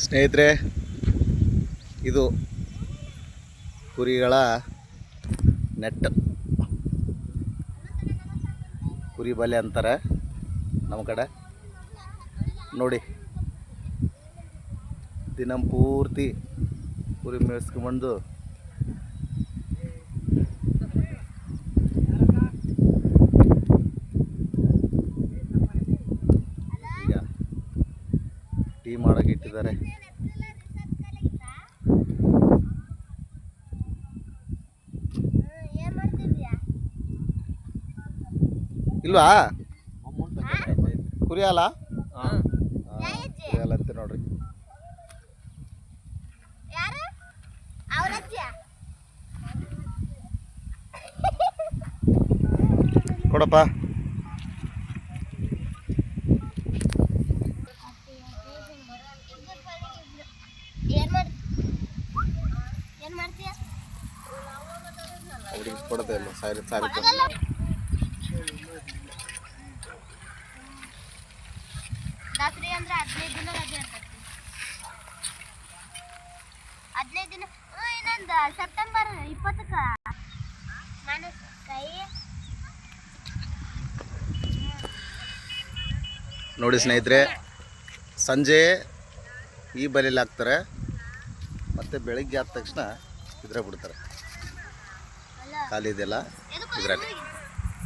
ಸ್ನೇಹಿತರೆ, ಇದು ಕುರಿಗಳ ನೆಟ್, ಕುರಿ ಬಲೆ ಅಂತಾರೆ ನಮ್ಮ ಕಡೆ. ನೋಡಿ, ದಿನ ಪೂರ್ತಿ ಕುರಿ ಮೇಯಿಸ್ಕೊಂಡ್ಬಂದು ಈಗ ಟೀ ಮಾಡಕ್ಕೆ ಇಟ್ಟಿದ್ದಾರೆ. ಇಲ್ವಾ ಕುರಿ ಅಲ್ಲ, ಕುರಿ ಅಲ್ಲ ಅಂತ ನೋಡ್ರಿ. ಕೊಡಪ್ಪ. ಅವ್ರಿಗೆ ಕೊಡದೆ ಇಲ್ಲ, ಸಾರಿ ಸಾರಿ. ದಸರಿ ಅಂದ್ರೆ 15 ದಿನ ರಜೆ ಇರ್ತೈತಿ. 15 ದಿನ ಇನ್ನೊಂದು ಸೆಪ್ಟೆಂಬರ್ 20ಕ್ಕೆ ಕೈ. ನೋಡಿ ಸ್ನೇಹಿತರೆ, ಸಂಜೆ ಈ ಬಲೆಯಲ್ಲಿ ಹಾಕ್ತಾರೆ, ಮತ್ತು ಬೆಳಿಗ್ಗೆ ಆದ ತಕ್ಷಣ ಇದ್ರೆ ಬಿಡ್ತಾರೆ. ಖಾಲಿ ಇದೆಯಲ್ಲ ಇದರಲ್ಲಿ.